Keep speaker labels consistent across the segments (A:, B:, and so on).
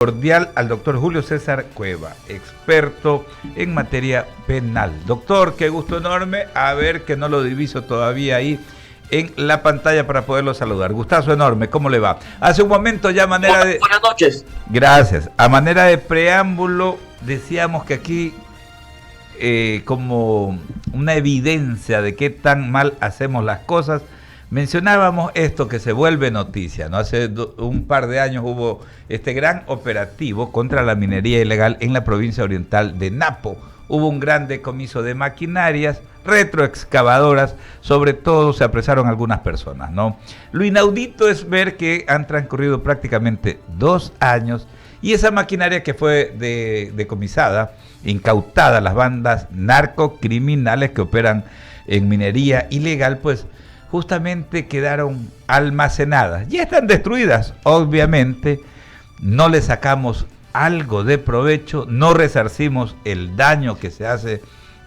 A: Cordial al doctor Julio César Cueva, experto en materia penal. Doctor, qué gusto enorme, a ver que no lo diviso todavía ahí en la pantalla para poderlo saludar. Gustazo enorme, ¿cómo le va? Hace un momento ya a manera de...
B: Buenas noches.
A: Gracias. A manera de preámbulo, decíamos que aquí como una evidencia de qué tan mal hacemos las cosas, mencionábamos esto que se vuelve noticia, ¿no? Hace un par de años hubo este gran operativo contra la minería ilegal en la provincia oriental de Napo. Hubo un gran decomiso de maquinarias, retroexcavadoras, sobre todo se apresaron algunas personas, ¿no? Lo inaudito es ver que han transcurrido prácticamente 2 años y esa maquinaria que fue decomisada, incautada a las bandas narcocriminales que operan en minería ilegal, pues justamente quedaron almacenadas. Ya están destruidas, obviamente, no le sacamos algo de provecho, no resarcimos el daño que se hace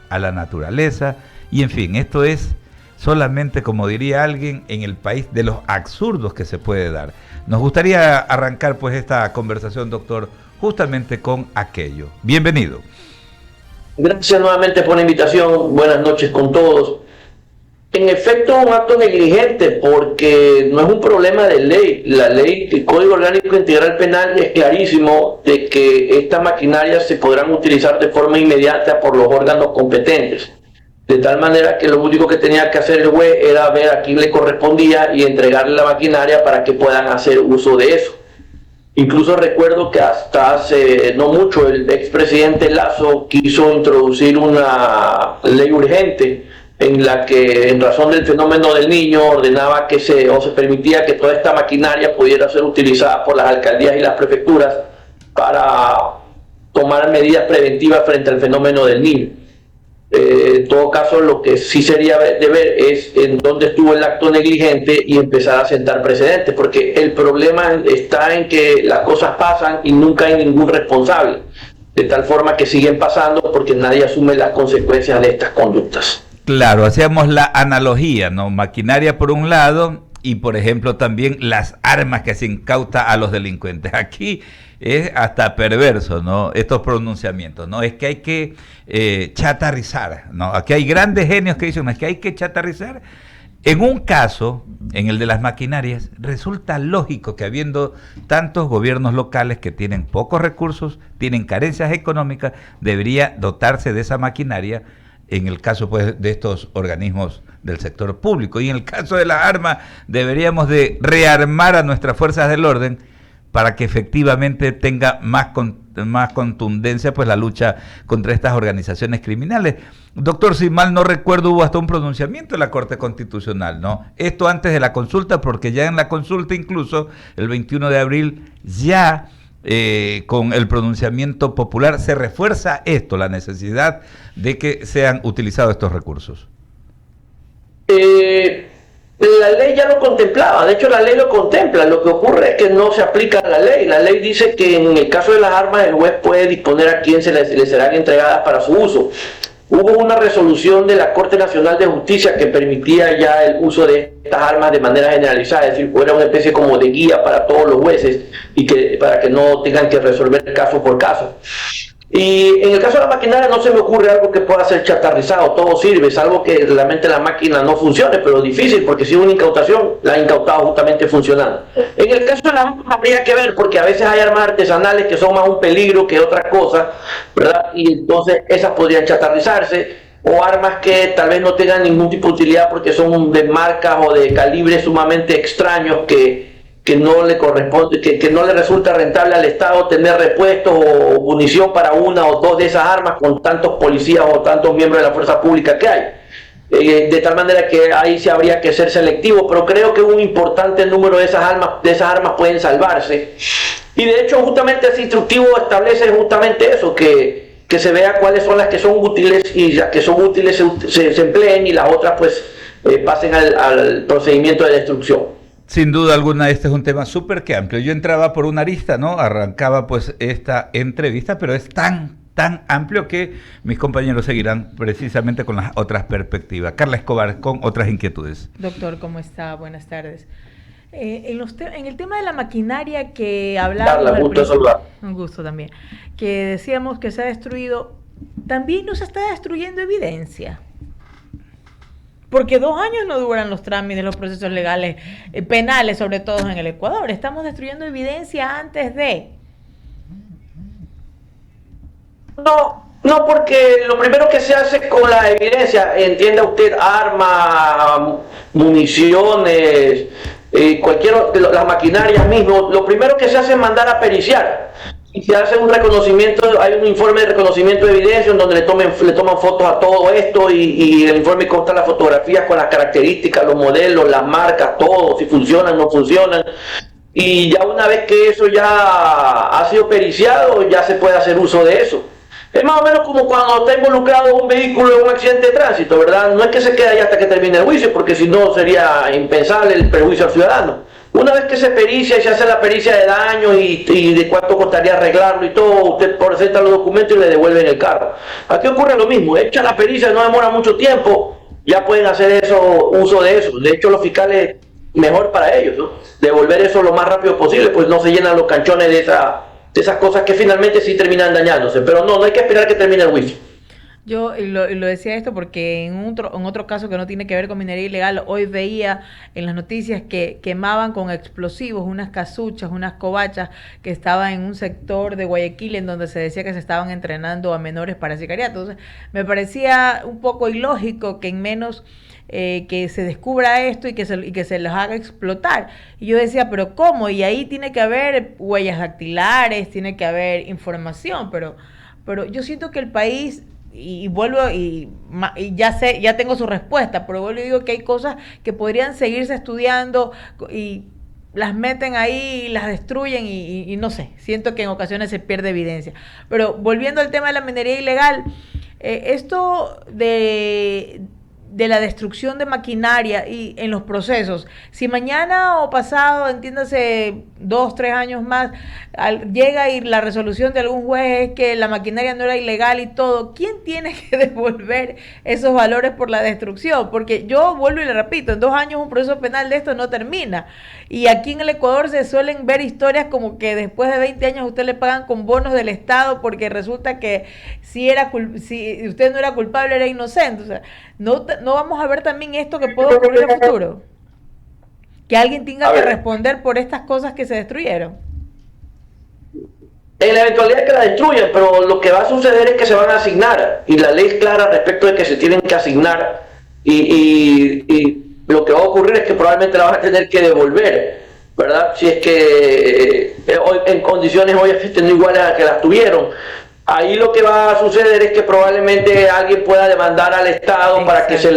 A: a la naturaleza, y en fin, esto es solamente, como diría alguien, en el país de los absurdos que se puede dar. Nos gustaría arrancar pues esta conversación, doctor, justamente con aquello. Bienvenido.
B: Gracias nuevamente por la invitación, buenas noches con todos. En efecto, un acto negligente porque no es un problema de ley. La ley, el Código Orgánico Integral Penal es clarísimo de que estas maquinarias se podrán utilizar de forma inmediata por los órganos competentes. De tal manera que lo único que tenía que hacer el juez era ver a quién le correspondía y entregarle la maquinaria para que puedan hacer uso de eso. Incluso recuerdo que hasta hace no mucho el expresidente Lazo quiso introducir una ley urgente en la que, en razón del fenómeno del Niño, ordenaba que se permitía que toda esta maquinaria pudiera ser utilizada por las alcaldías y las prefecturas para tomar medidas preventivas frente al fenómeno del Niño. En todo caso, lo que sí sería de ver es en dónde estuvo el acto negligente y empezar a sentar precedentes, porque el problema está en que las cosas pasan y nunca hay ningún responsable, de tal forma que siguen pasando porque nadie asume las consecuencias de estas conductas.
A: Claro, hacíamos la analogía, ¿no? Maquinaria por un lado y, por ejemplo, también las armas que se incauta a los delincuentes. Aquí es hasta perverso, ¿no? Estos pronunciamientos, ¿no? Es que hay que chatarrizar, ¿no? Aquí hay grandes genios que dicen, es que hay que chatarrizar. En un caso, en el de las maquinarias, resulta lógico que habiendo tantos gobiernos locales que tienen pocos recursos, tienen carencias económicas, debería dotarse de esa maquinaria, en el caso pues de estos organismos del sector público. Y en el caso de las armas, deberíamos de rearmar a nuestras fuerzas del orden para que efectivamente tenga más contundencia pues la lucha contra estas organizaciones criminales. Doctor, si mal no recuerdo, hubo hasta un pronunciamiento de la Corte Constitucional, ¿no? Esto antes de la consulta, porque ya en la consulta incluso, el 21 de abril, ya con el pronunciamiento popular se refuerza esto, la necesidad de que sean utilizados estos recursos.
B: La ley ya lo contemplaba, de hecho la ley lo contempla, lo que ocurre es que no se aplica la ley. La ley dice que en el caso de las armas el juez puede disponer a quién se les serán entregadas para su uso. Hubo una resolución de la Corte Nacional de Justicia que permitía ya el uso de estas armas de manera generalizada, es decir, fuera una especie como de guía para todos los jueces y que para que no tengan que resolver caso por caso. Y en el caso de la maquinaria no se me ocurre algo que pueda ser chatarrizado, todo sirve, salvo que realmente la máquina no funcione, pero difícil, porque si una incautación, la han incautado justamente funcionando. En el caso de las armas habría que ver, porque a veces hay armas artesanales que son más un peligro que otra cosa, ¿verdad? Y entonces esas podrían chatarrizarse, o armas que tal vez no tengan ningún tipo de utilidad porque son de marcas o de calibres sumamente extraños que no le corresponde, que no le resulta rentable al Estado tener repuestos o munición para una o dos de esas armas con tantos policías o tantos miembros de la fuerza pública que hay. De tal manera que ahí sí habría que ser selectivo, pero creo que un importante número de esas armas pueden salvarse. Y de hecho justamente ese instructivo establece justamente eso, que se vea cuáles son las que son útiles y las que son útiles se empleen y las otras pues pasen al procedimiento de destrucción.
A: Sin duda alguna, este es un tema súper que amplio. Yo entraba por una arista, ¿no? Arrancaba pues esta entrevista, pero es tan amplio que mis compañeros seguirán precisamente con las otras perspectivas. Carla Escobar, con otras inquietudes.
C: Doctor, ¿cómo está? Buenas tardes. En el tema de la maquinaria que hablábamos...
B: Carla, gusto saludar.
C: Un gusto también. Que decíamos que se ha destruido, también nos está destruyendo evidencia. Porque 2 años no duran los trámites, los procesos legales, penales, sobre todo en el Ecuador. Estamos destruyendo evidencia antes de...
B: No, porque lo primero que se hace con la evidencia, entienda usted, armas, municiones, las maquinarias mismo, lo primero que se hace es mandar a periciar. Y se hace un reconocimiento, hay un informe de reconocimiento de evidencia en donde le toman fotos a todo esto y el informe consta las fotografías con las características, los modelos, las marcas, todo, si funcionan, no funcionan. Y ya una vez que eso ya ha sido periciado, ya se puede hacer uso de eso. Es más o menos como cuando está involucrado un vehículo en un accidente de tránsito, ¿verdad? No es que se quede ahí hasta que termine el juicio, porque si no sería impensable el perjuicio al ciudadano. Una vez que se pericia y se hace la pericia de daños y de cuánto costaría arreglarlo y todo, usted presenta los documentos y le devuelven el carro. Aquí ocurre lo mismo, echa la pericia, no demora mucho tiempo, ya pueden hacer uso de eso. De hecho, los fiscales, mejor para ellos, ¿no? Devolver eso lo más rápido posible, pues no se llenan los canchones de esas cosas que finalmente sí terminan dañándose. Pero no hay que esperar que termine el juicio.
C: Yo lo decía esto porque en otro caso que no tiene que ver con minería ilegal, hoy veía en las noticias que quemaban con explosivos unas casuchas, unas covachas que estaban en un sector de Guayaquil en donde se decía que se estaban entrenando a menores para sicariato. Entonces, me parecía un poco ilógico que en menos que se descubra esto y que se los haga explotar. Y yo decía, pero ¿cómo? Y ahí tiene que haber huellas dactilares, tiene que haber información, pero yo siento que el país... Y vuelvo y ya tengo su respuesta, pero vuelvo y digo que hay cosas que podrían seguirse estudiando y las meten ahí, las destruyen y no sé, siento que en ocasiones se pierde evidencia. Pero volviendo al tema de la minería ilegal, esto de la destrucción de maquinaria y en los procesos, si mañana o pasado, entiéndase 2, 3 años más, llega y la resolución de algún juez es que la maquinaria no era ilegal y todo, ¿quién tiene que devolver esos valores por la destrucción? Porque yo vuelvo y le repito, en 2 años un proceso penal de esto no termina. Y aquí en el Ecuador se suelen ver historias como que después de 20 años usted le pagan con bonos del Estado porque resulta que si usted no era culpable, era inocente. O sea, no vamos a ver también esto que puede ocurrir en el futuro. Que alguien tenga que responder por estas cosas que se destruyeron.
B: En la eventualidad que la destruyan, pero lo que va a suceder es que se van a asignar. Y la ley es clara respecto de que se tienen que asignar. Y lo que va a ocurrir es que probablemente la van a tener que devolver, ¿verdad? Si es que en condiciones obviamente no iguales a que las tuvieron. Ahí lo que va a suceder es que probablemente alguien pueda demandar al Estado para que se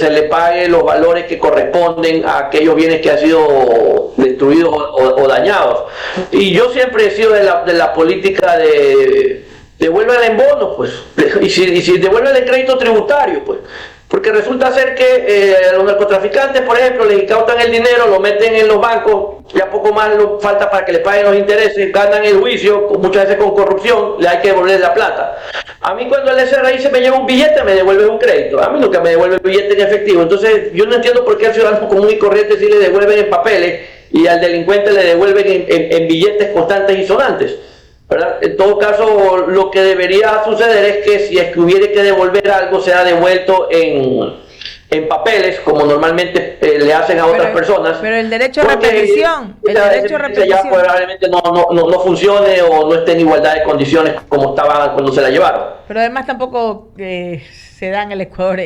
B: le pague los valores que corresponden a aquellos bienes que han sido destruidos o dañados. Y yo siempre he sido de la política de devuélvele en bonos, pues, y si devuélvele en crédito tributario, pues. Porque resulta ser que los narcotraficantes, por ejemplo, les incautan el dinero, lo meten en los bancos, ya poco más falta para que les paguen los intereses, ganan el juicio, muchas veces con corrupción, le hay que devolver la plata. A mí cuando el SRI se me lleva un billete, me devuelve un crédito, a mí nunca me devuelve el billete en efectivo. Entonces yo no entiendo por qué al ciudadano común y corriente sí le devuelven en papeles y al delincuente le devuelven en billetes constantes y sonantes, ¿verdad? En todo caso, lo que debería suceder es que si es que hubiera que devolver algo, sea devuelto en papeles, como normalmente le hacen a otras personas.
C: Pero el derecho a repetición,
B: ya probablemente no funcione o no esté en igualdad de condiciones como estaba cuando se la llevaron.
C: Pero además tampoco se da en el Ecuador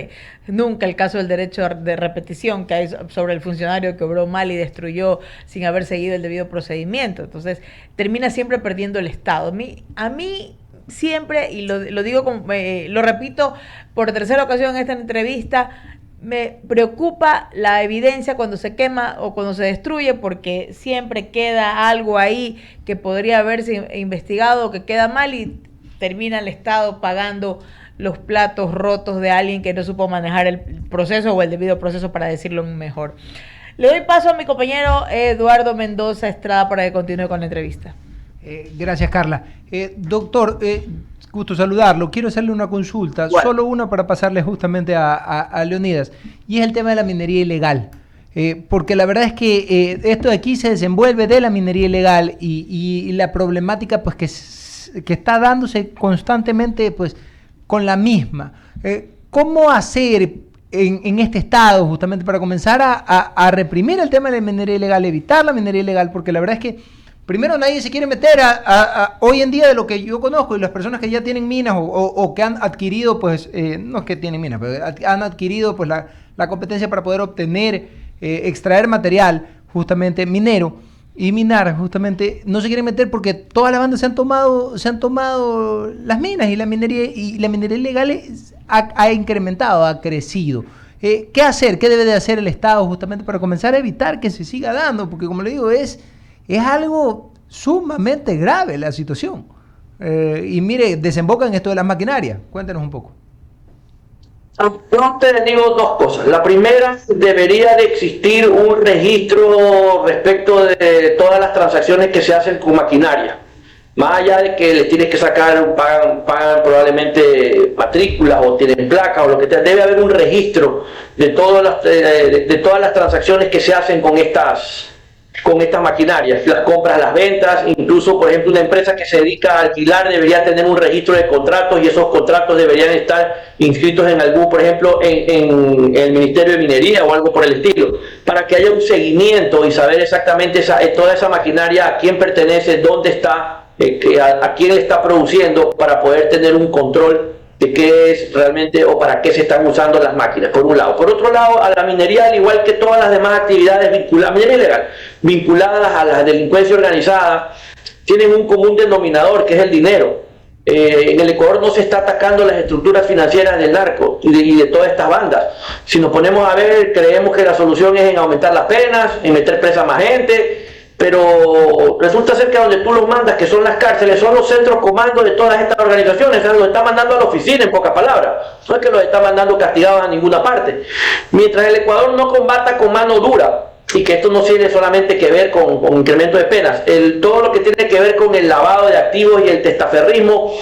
C: nunca el caso del derecho de repetición que hay sobre el funcionario que obró mal y destruyó sin haber seguido el debido procedimiento. Entonces termina siempre perdiendo el Estado. A mí siempre, y lo digo, lo repito por tercera ocasión en esta entrevista, me preocupa la evidencia cuando se quema o cuando se destruye, porque siempre queda algo ahí que podría haberse investigado o que queda mal y termina el Estado pagando los platos rotos de alguien que no supo manejar el proceso o el debido proceso, para decirlo mejor. Le doy paso a mi compañero Eduardo Mendoza Estrada para que continúe con la entrevista.
D: Gracias, Carla. Doctor, gusto saludarlo. Quiero hacerle una consulta, solo una para pasarle justamente a Leonidas, y es el tema de la minería ilegal. porque la verdad es que esto de aquí se desenvuelve de la minería ilegal y la problemática pues que está dándose constantemente pues con la misma. ¿Cómo hacer en este estado justamente para comenzar a reprimir el tema de la minería ilegal, evitar la minería ilegal? Porque la verdad es que primero nadie se quiere meter hoy en día, de lo que yo conozco y las personas que ya tienen minas o que han adquirido, pues, no es que tienen minas, pero han adquirido pues la competencia para poder obtener, extraer material justamente minero y minar, justamente no se quieren meter porque todas las bandas se han tomado las minas y la minería ilegal ha incrementado, ha crecido. ¿Qué hacer? ¿Qué debe de hacer el Estado justamente para comenzar a evitar que se siga dando? Porque como le digo, es algo sumamente grave la situación. Y mire, desemboca en esto de las maquinarias. Cuéntenos un poco.
B: Yo te digo dos cosas. La primera, debería de existir un registro respecto de todas las transacciones que se hacen con maquinaria. Más allá de que le tienes que sacar, pagan probablemente matrículas o tienen placas o lo que sea, debe haber un registro de todas las transacciones que se hacen con estas maquinarias, las compras, las ventas. Incluso, por ejemplo, una empresa que se dedica a alquilar debería tener un registro de contratos y esos contratos deberían estar inscritos en algún, por ejemplo, en el Ministerio de Minería o algo por el estilo, para que haya un seguimiento y saber exactamente toda esa maquinaria, a quién pertenece, dónde está, a quién le está produciendo, para poder tener un control de qué es realmente o para qué se están usando las máquinas, por un lado. Por otro lado, a la minería, al igual que todas las demás actividades vinculadas a la delincuencia organizada, tienen un común denominador, que es el dinero. En el Ecuador no se está atacando las estructuras financieras del narco y de todas estas bandas. Si nos ponemos a ver, creemos que la solución es en aumentar las penas, en meter presa a más gente, pero resulta ser que donde tú los mandas, que son las cárceles, son los centros comandos de todas estas organizaciones. O sea, los está mandando a la oficina, en pocas palabras. No es que los está mandando castigados a ninguna parte. Mientras el Ecuador no combata con mano dura, y que esto no tiene solamente que ver con incremento de penas, todo lo que tiene que ver con el lavado de activos y el testaferrismo.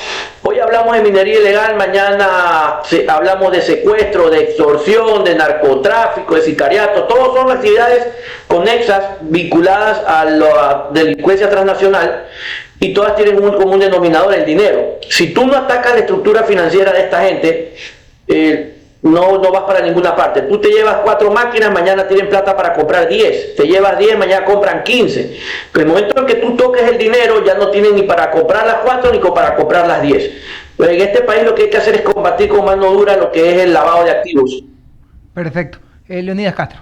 B: Hoy hablamos de minería ilegal, mañana hablamos de secuestro, de extorsión, de narcotráfico, de sicariato. Todas son actividades conexas, vinculadas a la delincuencia transnacional, y todas tienen un común denominador: el dinero. Si tú no atacas la estructura financiera de esta gente, no vas para ninguna parte. Tú te llevas 4 máquinas, mañana tienen plata para comprar 10. Te llevas 10, mañana compran 15. Pero el momento en que tú toques el dinero, ya no tienen ni para comprar las 4 ni para comprar las 10. Pero en este país lo que hay que hacer es combatir con mano dura lo que es el lavado de activos.
D: Perfecto. Leonidas Castro.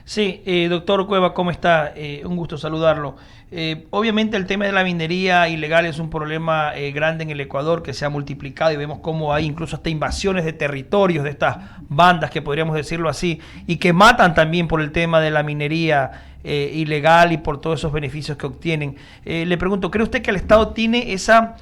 E: Sí, doctor Cueva, ¿cómo está? Un gusto saludarlo. Obviamente el tema de la minería ilegal es un problema grande en el Ecuador, que se ha multiplicado, y vemos cómo hay incluso hasta invasiones de territorios de estas bandas, que podríamos decirlo así, y que matan también por el tema de la minería ilegal y por todos esos beneficios que obtienen. Le pregunto, ¿cree usted que el Estado tiene esa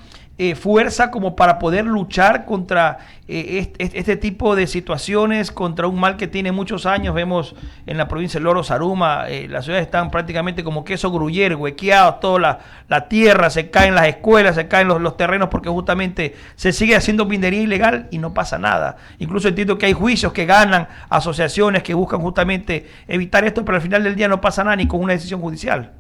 E: fuerza como para poder luchar contra este tipo de situaciones, contra un mal que tiene muchos años? Vemos en la provincia de Loro, Saruma, las ciudades están prácticamente como queso gruyere, huequeados, toda la tierra, se caen las escuelas, se caen los terrenos, porque justamente se sigue haciendo minería ilegal y no pasa nada. Incluso entiendo que hay juicios que ganan asociaciones que buscan justamente evitar esto, pero al final del día no pasa nada ni con una decisión judicial.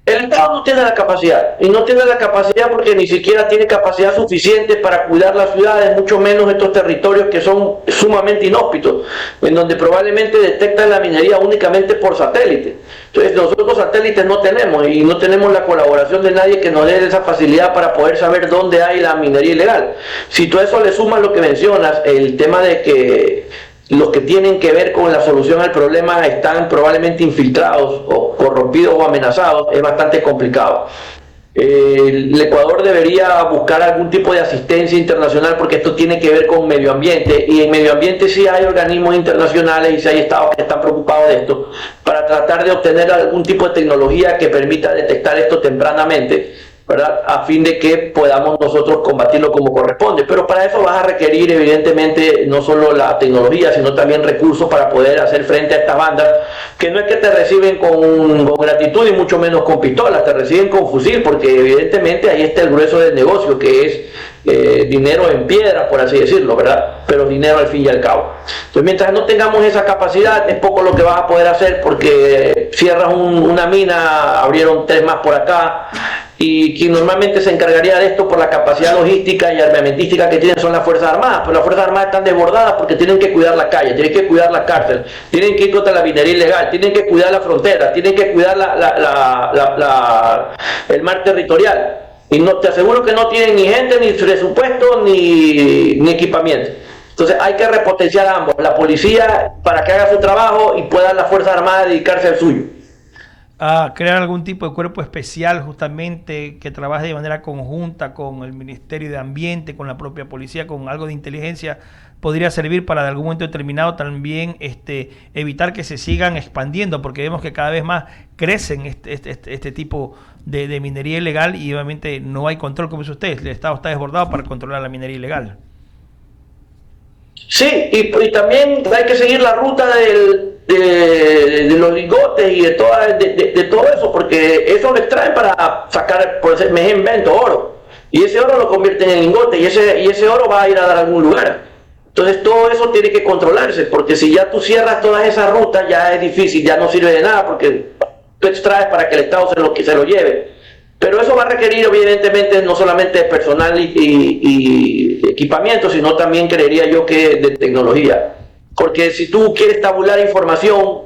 B: El Estado no tiene la capacidad, y no tiene la capacidad porque ni siquiera tiene capacidad suficiente para cuidar las ciudades, mucho menos estos territorios que son sumamente inhóspitos, en donde probablemente detectan la minería únicamente por satélite. Entonces nosotros satélites no tenemos, y no tenemos la colaboración de nadie que nos dé esa facilidad para poder saber dónde hay la minería ilegal. Si tú a eso le sumas lo que mencionas, el tema de que los que tienen que ver con la solución al problema están probablemente infiltrados o corrompidos o amenazados, es bastante complicado. El Ecuador debería buscar algún tipo de asistencia internacional, porque esto tiene que ver con medio ambiente, y en medio ambiente sí hay organismos internacionales y sí hay estados que están preocupados de esto, para tratar de obtener algún tipo de tecnología que permita detectar esto tempranamente, ¿verdad? A fin de que podamos nosotros combatirlo como corresponde. Pero para eso vas a requerir, evidentemente, no solo la tecnología, sino también recursos para poder hacer frente a estas bandas, que no es que te reciben con gratitud y mucho menos con pistolas, te reciben con fusil, porque evidentemente ahí está el grueso del negocio, que es dinero en piedra, por así decirlo, ¿verdad? Pero dinero al fin y al cabo. Entonces, mientras no tengamos esa capacidad, es poco lo que vas a poder hacer, porque cierras una mina, abrieron 3 más por acá, y quien normalmente se encargaría de esto por la capacidad logística y armamentística que tienen son las Fuerzas Armadas, pero las Fuerzas Armadas están desbordadas porque tienen que cuidar la calle, tienen que cuidar la cárcel, tienen que ir contra la minería ilegal, tienen que cuidar la frontera, tienen que cuidar el mar territorial. Y no, te aseguro que no tienen ni gente, ni presupuesto, ni equipamiento. Entonces hay que repotenciar a ambos, la policía para que haga su trabajo y pueda la Fuerza Armada dedicarse al suyo.
E: Crear algún tipo de cuerpo especial justamente que trabaje de manera conjunta con el Ministerio de Ambiente, con la propia policía, con algo de inteligencia, podría servir para de algún momento determinado también evitar que se sigan expandiendo, porque vemos que cada vez más crecen este tipo de minería ilegal y obviamente no hay control, como dice usted, el Estado está desbordado para controlar la minería ilegal.
B: Sí, y también hay que seguir la ruta de los lingotes y de todo eso, porque eso lo extraen para sacar, por ejemplo, me invento oro, y ese oro lo convierten en lingote, y ese oro va a ir a dar a algún lugar. Entonces todo eso tiene que controlarse, porque si ya tú cierras todas esas rutas, ya es difícil, ya no sirve de nada, porque tú extraes para que el Estado se lo lleve. Pero eso va a requerir evidentemente no solamente personal y equipamiento, sino también creería yo que de tecnología. Porque si tú quieres tabular información,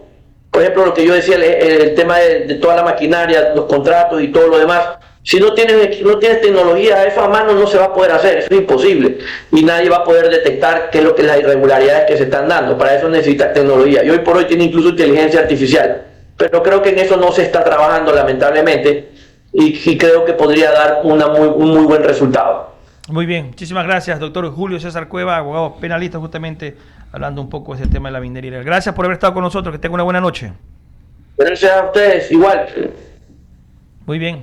B: por ejemplo lo que yo decía, el tema de toda la maquinaria, los contratos y todo lo demás, si no tienes tecnología, eso a mano no se va a poder hacer, eso es imposible. Y nadie va a poder detectar qué es lo que las irregularidades que se están dando. Para eso necesitas tecnología. Y hoy por hoy tiene incluso inteligencia artificial. Pero creo que en eso no se está trabajando lamentablemente. Y creo que podría dar un muy buen resultado.
E: Muy bien, muchísimas gracias, doctor Julio César Cueva, abogado penalista, justamente hablando un poco de ese tema de la minería. Gracias por haber estado con nosotros, que tenga una buena noche.
B: Gracias a ustedes, igual.
E: Muy bien.